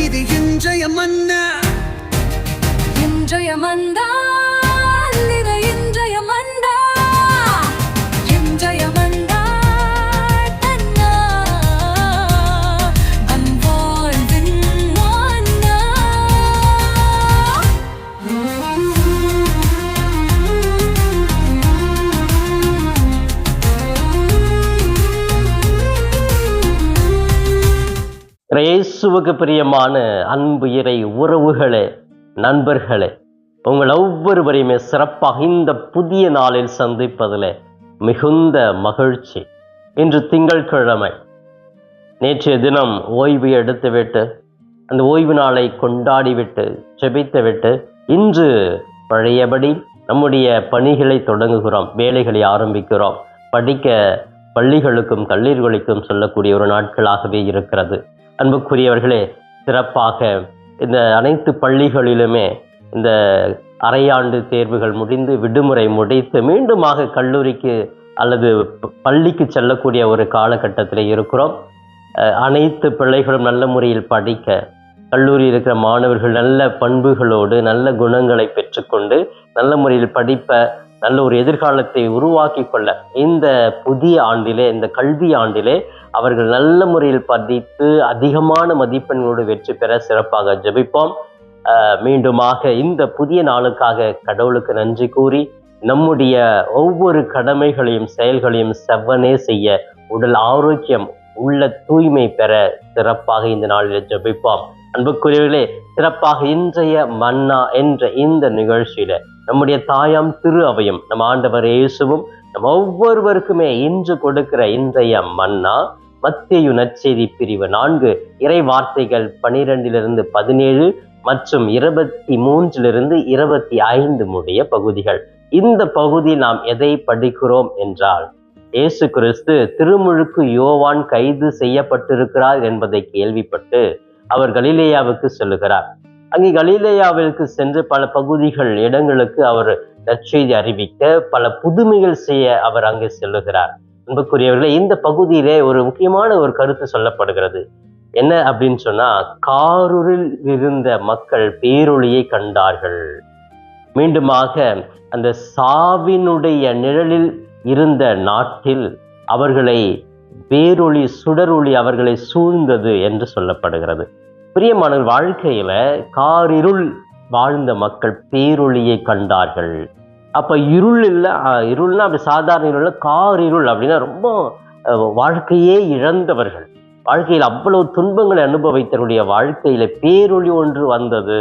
இது இன்றைய மன்னா, இன்றைய மன்னா, இது இன்றைய மன்னா, இன்றைய மன்னா, தன்னா அன்பாழ்வின் மன்னா. இயேசுவுக்கு பிரியமான அன்பு இறை உறவுகளே, நண்பர்களே, உங்கள் ஒவ்வொருவரையுமே சிறப்பாக இந்த புதிய நாளில் சந்திப்பதில் மிகுந்த மகிழ்ச்சி. இன்று திங்கட்கிழமை. நேற்றைய தினம் ஓய்வு எடுத்துவிட்டு அந்த ஓய்வு நாளை கொண்டாடிவிட்டு ஜெபித்துவிட்டு இன்று பழையபடி நம்முடைய பணிகளை தொடங்குகிறோம், வேலைகளை ஆரம்பிக்கிறோம். படிக்க பள்ளிகளுக்கும் கல்லூரிகளுக்கும் சொல்லக்கூடிய ஒரு நாட்களாகவே இருக்கிறது. அன்புக்குரியவர்களே, சிறப்பாக இந்த அனைத்து பள்ளிகளிலுமே இந்த அரையாண்டு தேர்வுகள் முடிந்து விடுமுறை முடித்து மீண்டுமாக கல்லூரிக்கு அல்லது பள்ளிக்கு செல்லக்கூடிய ஒரு காலகட்டத்தில் இருக்கிறோம். அனைத்து பிள்ளைகளும் நல்ல முறையில் படிக்க, கல்லூரி இருக்கிற மாணவர்கள் நல்ல பண்புகளோடு நல்ல குணங்களை பெற்றுக்கொண்டு நல்ல முறையில் படிப்ப, நல்ல ஒரு எதிர்காலத்தை உருவாக்கி கொள்ள இந்த புதிய ஆண்டிலே, இந்த கல்வி ஆண்டிலே அவர்கள் நல்ல முறையில் படித்து அதிகமான மதிப்பெண்களோடு வெற்றி பெற சிறப்பாக ஜெபிப்போம். மீண்டுமாக இந்த புதிய நாளுக்காக கடவுளுக்கு நன்றி கூறி நம்முடைய ஒவ்வொரு கடமைகளையும் செயல்களையும் செவ்வனே செய்ய, உடல் ஆரோக்கியம், உள்ள தூய்மை பெற சிறப்பாக இந்த நாளில் ஜெபிப்போம். அன்புக்குரியவர்களே, சிறப்பாக இன்றைய மன்னா என்ற இந்த நிகழ்ச்சியில நம்முடைய தாயாம் திரு அவையும் நம் ஆண்டவர் இயேசுவும் நம் ஒவ்வொருவருக்குமே இன்று கொடுக்கிற இன்றைய மன்னா மத்தேயு நற்செய்தி பிரிவு 4 இறை வார்த்தைகள் 12-17 மற்றும் 23-25 முடிய பகுதிகள். இந்த பகுதியில் நாம் எதை படிக்கிறோம் என்றால், இயேசு கிறிஸ்து திருமுழுக்கு யோவான் கைது செய்யப்பட்டிருக்கிறார் என்பதை கேள்விப்பட்டு அவர் கலிலேயாவுக்கு செல்லுகிறார். அங்கே கலிலேயாவிற்கு சென்று பல பகுதிகள் இடங்களுக்கு அவர் நற்செய்தி அறிவிக்க, பல புதுமைகள் செய்ய அவர் அங்கே செல்லுகிறார். அன்புக்குரியவர்களே, இந்த பகுதியிலே ஒரு முக்கியமான ஒரு கருத்து சொல்லப்படுகிறது. என்ன அப்படின்னு சொன்னா, காரூரில் இருந்த மக்கள் பேரொளியை கண்டார்கள். மீண்டுமாக அந்த சாவினுடைய நிழலில் இருந்த நாட்டில் அவர்களை பேரொளி, சுடரொளி அவர்களை சூழ்ந்தது என்று சொல்லப்படுகிறது. பிரியமான வாழ்க்கையில காரிருள் வாழ்ந்த மக்கள் பேரொளியை கண்டார்கள். அப்ப இருள் இல்லை, இருள்னா அப்படி சாதாரண இருள், காரிருள் அப்படின்னா ரொம்ப வாழ்க்கையே இழந்தவர்கள், வாழ்க்கையில் அவ்வளவு துன்பங்களை அனுபவித்தவருடைய வாழ்க்கையில பேரொளி ஒன்று வந்தது.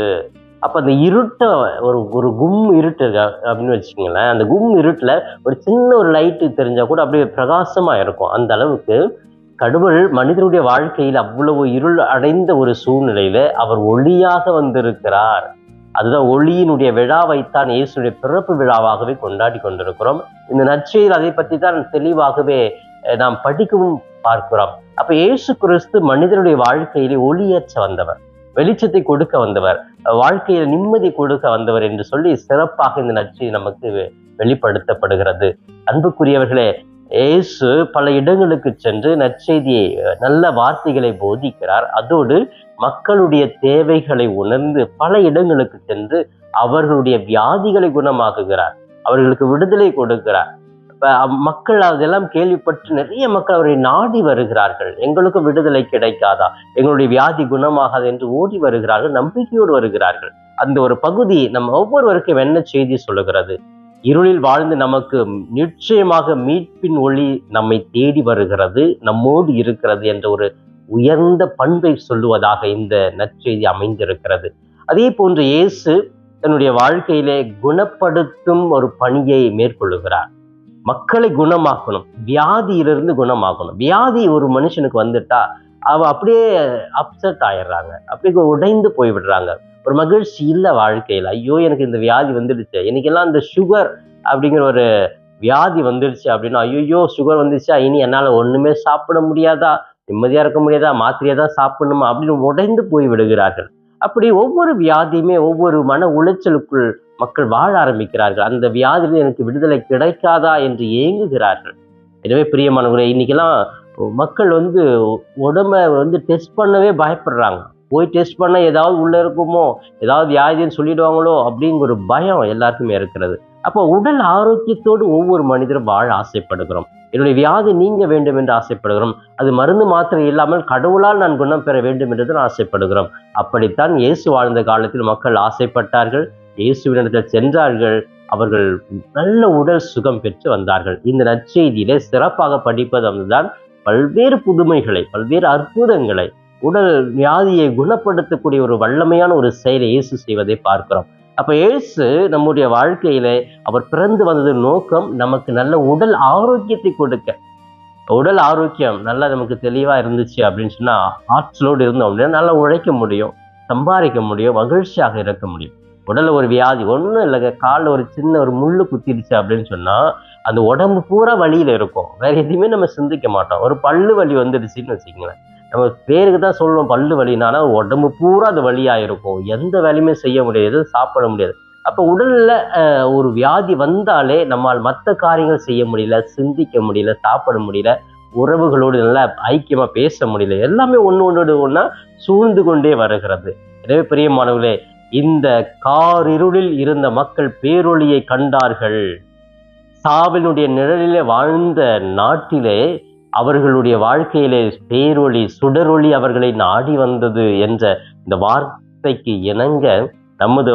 அப்ப அந்த இருட்டை ஒரு கும் இருட்டு அப்படின்னு வச்சுக்கோங்களேன், அந்த கும் இருட்டுல ஒரு சின்ன ஒரு லைட்டு தெரிஞ்சா கூட அப்படியே பிரகாசமா இருக்கும். அந்த அளவுக்கு கடவுள் மனிதனுடைய வாழ்க்கையில் அவ்வளவு இருள் அடைந்த ஒரு சூழ்நிலையில அவர் ஒளியாக வந்திருக்கிறார். அதுதான் ஒளியினுடைய விழாவைத்தான் இயேசுடைய பிறப்பு விழாவாகவே கொண்டாடி கொண்டிருக்கிறோம். இந்த நற்செய்தியில் அதை பற்றி தான் தெளிவாகவே நாம் படிக்கவும் பார்க்கிறோம். அப்ப இயேசு கிறிஸ்து மனிதனுடைய வாழ்க்கையிலே ஒளியேற்ற வந்தவர், வெளிச்சத்தை கொடுக்க வந்தவர், வாழ்க்கையில் நிம்மதி கொடுக்க வந்தவர் என்று சொல்லி சிறப்பாக இந்த நற்செய்தி நமக்கு வெளிப்படுத்தப்படுகிறது. அன்புக்குரியவர்களே, இயேசு பல இடங்களுக்கு சென்று நற்செய்தியை, நல்ல வார்த்தைகளை போதிக்கிறார். அதோடு மக்களுடைய தேவைகளை உணர்ந்து பல இடங்களுக்கு சென்று அவர்களுடைய வியாதிகளை குணமாக்குகிறார், அவர்களுக்கு விடுதலை கொடுக்கிறார். மக்கள் அதெல்லாம் கேள்விப்பட்டு நிறைய மக்கள் அவரை நாடி வருகிறார்கள். எங்களுக்கு விடுதலை கிடைக்காதா, எங்களுடைய வியாதி குணமாகாது என்று ஓடி வருகிறார்கள், நம்பிக்கையோடு வருகிறார்கள். அந்த ஒரு பகுதி நம்ம ஒவ்வொருவருக்கும் என்ன செய்தி சொல்லுகிறது? இருளில் வாழ்ந்து நமக்கு நிச்சயமாக மீட்பின் ஒளி நம்மை தேடி வருகிறது, நம்மோடு இருக்கிறது என்ற ஒரு உயர்ந்த பண்பை சொல்லுவதாக இந்த நற்செய்தி அமைந்திருக்கிறது. அதே போன்று இயேசு தன்னுடைய வாழ்க்கையிலே குணப்படுத்தும் ஒரு பணியை மேற்கொள்ளுகிறார். மக்களை குணமாக்கணும், வியாதியிலிருந்து குணமாக்கணும். வியாதி ஒரு மனுஷனுக்கு வந்துட்டா அவ அப்படியே அப்செட் ஆயிடுறாங்க, அப்படியே உடைந்து போய்விடுறாங்க. ஒரு மகிழ்ச்சி இல்லை வாழ்க்கையில். ஐயோ, எனக்கு இந்த வியாதி வந்துடுச்சு, இன்னைக்கெல்லாம் இந்த சுகர் அப்படிங்கிற ஒரு வியாதி வந்துடுச்சு அப்படின்னா, ஐயோ சுகர் வந்துடுச்சா, இனி என்னால் ஒன்றுமே சாப்பிட முடியாதா, நிம்மதியாக இருக்க முடியாதா, மாத்திரையை தான் சாப்பிடணுமா அப்படின்னு உடைந்து போய் விடுகிறார்கள். அப்படி ஒவ்வொரு வியாதியுமே ஒவ்வொரு மன உளைச்சலுக்குள் மக்கள் வாழ ஆரம்பிக்கிறார்கள். அந்த வியாதியில் எனக்கு விடுதலை கிடைக்காதா என்று ஏங்குகிறார்கள். எனவே பிரியமானவர்களே, இன்னைக்கெல்லாம் மக்கள் உடம்ப டெஸ்ட் பண்ணவே பயப்படுறாங்க. போய் டெஸ்ட் பண்ண ஏதாவது உள்ள இருக்குமோ, ஏதாவது வியாதின்னு சொல்லிடுவாங்களோ அப்படிங்கிற ஒரு பயம் எல்லாருக்குமே இருக்கிறது. அப்போ உடல் ஆரோக்கியத்தோடு ஒவ்வொரு மனிதரும் வாழ ஆசைப்படுகிறோம். என்னுடைய வியாதி நீங்க வேண்டும் என்று ஆசைப்படுகிறோம். அது மருந்து மாத்திரை இல்லாமல் கடவுளால் நான் குணம் பெற வேண்டும் என்று ஆசைப்படுகிறோம். அப்படித்தான் இயேசு வாழ்ந்த காலத்தில் மக்கள் ஆசைப்பட்டார்கள். இயேசுவினிடத்தில் சென்றார்கள். அவர்கள் நல்ல உடல் சுகம் பெற்று வந்தார்கள். இந்த நற்செய்தியிலே சிறப்பாக படிப்பது அதுதான், பல்வேறு புதுமைகளை, பல்வேறு அற்புதங்களை, உடல் வியாதியை குணப்படுத்தக்கூடிய ஒரு வல்லமையான ஒரு செயலை இயேசு செய்வதை பார்க்கிறோம். அப்ப இயேசு நம்முடைய வாழ்க்கையிலே அவர் பிறந்து வந்தது நோக்கம் நமக்கு நல்ல உடல் ஆரோக்கியத்தை கொடுக்க. உடல் ஆரோக்கியம் நல்லா நமக்கு தெளிவா இருந்துச்சு அப்படின்னு சொன்னா, ஆற்றலோடு இருந்தோம் அப்படின்னா நல்லா உழைக்க முடியும், சம்பாதிக்க முடியும், மகிழ்ச்சியாக இருக்க முடியும். உடல்ல ஒரு வியாதி ஒன்றும் இல்லைங்க, காலில் ஒரு சின்ன ஒரு முள்ளு குத்திடுச்சு அப்படின்னு சொன்னா அந்த உடம்பு பூரா வலியில இருக்கும். வேற எதுவுமே நம்ம சிந்திக்க மாட்டோம். ஒரு பல்லு வலி வந்துடுச்சுன்னு வச்சுக்கோங்களேன், நம்ம பேருக்கு தான் சொல்லுவோம் பல்லு வலினானா, உடம்பு பூரா அது வலியா இருக்கும். எந்த வேலையுமே செய்ய முடியாது, சாப்பிட முடியாது. அப்போ உடல்ல ஒரு வியாதி வந்தாலே நம்மால் மற்ற காரியங்கள் செய்ய முடியல, சிந்திக்க முடியல, சாப்பிட முடியல, உறவுகளோடு நல்லா ஐக்கியமா பேச முடியல, எல்லாமே ஒன்னோடு ஒன்னா சூழ்ந்து கொண்டே வருகிறது. எனவே பிரியமானவர்களே, இந்த காரிருளில் இருந்த மக்கள் பேரொளியை கண்டார்கள். சாவினுடைய நிழலிலே வாழ்ந்த நாட்டிலே அவர்களுடைய வாழ்க்கையிலே பேரொளி, சுடரொளி அவர்களை நாடி வந்தது என்ற இந்த வார்த்தைக்கு இணங்க நமது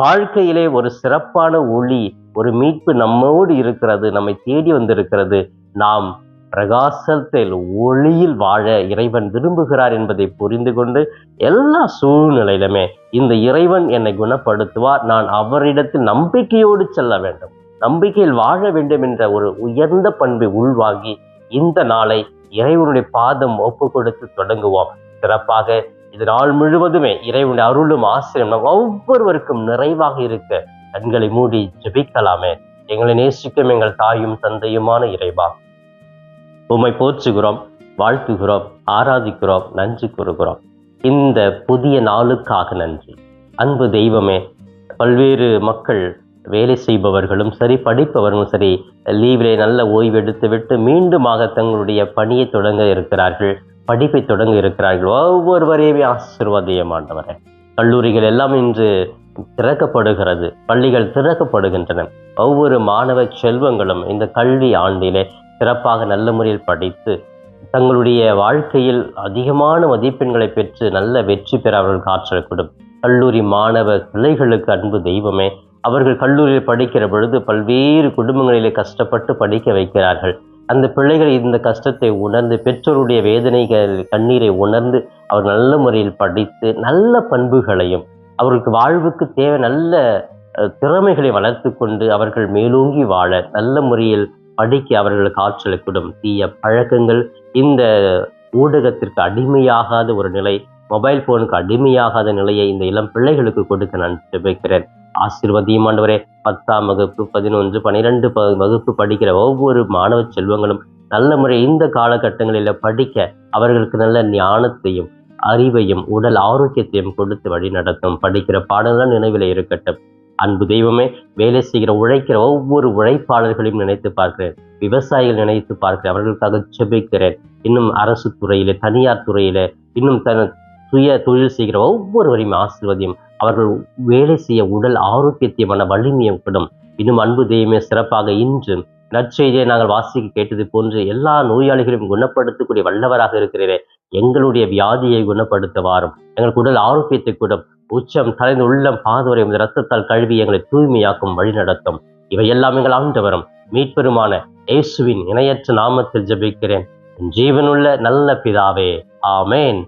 வாழ்க்கையிலே ஒரு சிறப்பான ஒளி, ஒரு மீட்பு நம்மோடு இருக்கிறது, நம்மை தேடி வந்திருக்கிறது. நாம் பிரகாசத்தில் ஒளியில் வாழ இறைவன் விரும்புகிறார் என்பதை புரிந்து கொண்டு எல்லா சூழ்நிலையிலுமே இந்த இறைவன் என்னை குணப்படுத்துவார், நான் அவரிடத்தில் நம்பிக்கையோடு செல்ல வேண்டும், நம்பிக்கையில் வாழ வேண்டும் என்ற ஒரு உயர்ந்த பண்பை உள்வாங்கி இந்த நாளை இறைவனுடைய பாதம் ஒப்பு கொடுத்து தொடங்குவோம். சிறப்பாக இது நாள் முழுவதுமே இறைவனுடைய அருளும் ஆசிரியம் நம் ஒவ்வொருவருக்கும் நிறைவாக இருக்க கண்களை மூடி ஜெபிக்கலாமே. எங்களை நேசிக்கும் எங்கள் தாயும் தந்தையுமான இறைவா, உம்மை போற்றுகிறோம், வாழ்த்துகிறோம், ஆராதிக்கிறோம், நன்றி கூறுகிறோம். இந்த புதிய நாளுக்காக நன்றி. அன்பு தெய்வமே, பல்வேறு மக்கள் வேலை செய்பவர்களும் சரி, படிப்பவர்களும் சரி, லீவிலே நல்ல ஓய்வெடுத்து விட்டு மீண்டுமாக தங்களுடைய பணியை தொடங்க இருக்கிறார்கள், படிப்பை தொடங்க இருக்கிறார்கள். ஒவ்வொருவரையுமே ஆசீர்வாதம் ஆண்டவரே. கல்லூரிகள் எல்லாம் இன்று திறக்கப்படுகிறது, பள்ளிகள் திறக்கப்படுகின்றன. ஒவ்வொரு மாணவ செல்வங்களும் இந்த கல்வி ஆண்டிலே சிறப்பாக நல்ல முறையில் படித்து தங்களுடைய வாழ்க்கையில் அதிகமான மதிப்பெண்களை பெற்று நல்ல வெற்றி பெற அவர்கள் ஆற்றக்கூடும். கல்லூரி மாணவ பிள்ளைகளுக்கு அன்பு தெய்வமே, அவர்கள் கல்லூரியில் படிக்கிற பொழுது பல்வேறு குடும்பங்களிலே கஷ்டப்பட்டு படிக்க வைக்கிறார்கள். அந்த பிள்ளைகள் இந்த கஷ்டத்தை உணர்ந்து, பெற்றோருடைய வேதனைகள் கண்ணீரை உணர்ந்து அவர் நல்ல முறையில் படித்து நல்ல பண்புகளையும் அவர்களுக்கு வாழ்வுக்கு தேவை நல்ல திறமைகளை வளர்த்து கொண்டு அவர்கள் மேலோங்கி வாழ நல்ல முறையில் படிக்க அவர்களுக்கு ஆற்றலை கொடும். தீய பழக்கங்கள், இந்த ஊடகத்திற்கு அடிமையாகாத ஒரு நிலை, மொபைல் போனுக்கு அடிமையாகாத நிலையை இந்த இளம் பிள்ளைகளுக்கு கொடுக்க நான் ஜெபிக்கிறேன். ஆசீர்வதியும் ஆண்டவரே. 10ஆம் வகுப்பு, 11, 12 வகுப்பு படிக்கிற ஒவ்வொரு மாணவ செல்வங்களும் நல்ல முறை இந்த காலகட்டங்களில் படிக்க அவர்களுக்கு நல்ல ஞானத்தையும் அறிவையும் உடல் ஆரோக்கியத்தையும் கொடுத்து வழி நடத்தும். படிக்கிற பாடங்கள் நினைவில் இருக்கட்டும். அன்பு தெய்வமே, வேலை செய்கிற உழைக்கிற ஒவ்வொரு உழைப்பாளர்களையும் நினைத்து பார்க்கிறேன், விவசாயிகள் நினைத்து பார்க்கிறேன், அவர்களுக்காக ஜெபிக்கிறேன். இன்னும் அரசு துறையிலே, தனியார் துறையிலே, இன்னும் சுய தொழில் செய்கிற ஒவ்வொருவரையும் ஆசீர்வதியும். அவர்கள் வேலை செய்ய உடல் ஆரோக்கியத்தையுமான வலிமையும் கூடும். இன்னும் அன்பு தெய்வமே, சிறப்பாக இன்று நற்செய்தியை நாங்கள் வாசிக்க கேட்டது போன்று எல்லா நோயாளிகளையும் குணப்படுத்தக்கூடிய வல்லவராக இருக்கிறீரே, எங்களுடைய வியாதியை குணப்படுத்த வாரும், எங்களுக்கு உடல் ஆரோக்கியத்தை கூடும். உச்சம் தலைந்து உள்ளம் பாதுவரை இரத்தத்தால் கழுவி எங்களை தூய்மையாக்கும் வழி நடத்தும். இவை எல்லாம் எங்கள் ஆண்டவரும் மீட்பெருமான இயேசுவின் இணையற்ற நாமத்தில் ஜெபிக்கிறேன், ஜீவனுள்ள நல்ல பிதாவே. ஆமேன்,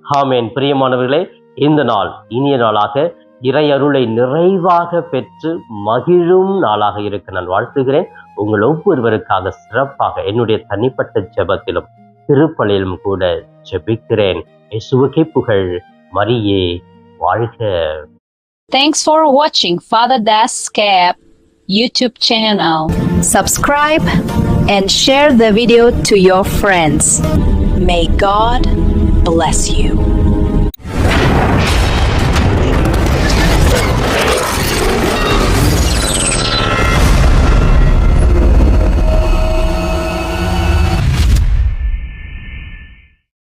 ஆமேன். பிரியமானவர்களே, இந்த நாள் இனிய நாளாக இறை அருளை நிறைவாக பெற்று மகிழும் நாளாக இருக்க நான் வாழ்த்துகிறேன். உங்கள் ஒவ்வொருவருக்காக சிறப்பாக என்னுடைய தனிப்பட்ட ஜெபத்திலும் திருப்பலியிலும் கூட ஜெபிக்கிறேன். இயேசுவுக்கே புகழ், மரியே வாழ்க. Thanks for watching Father Das Cap YouTube channel. Subscribe and share the video to your friends. May God bless you.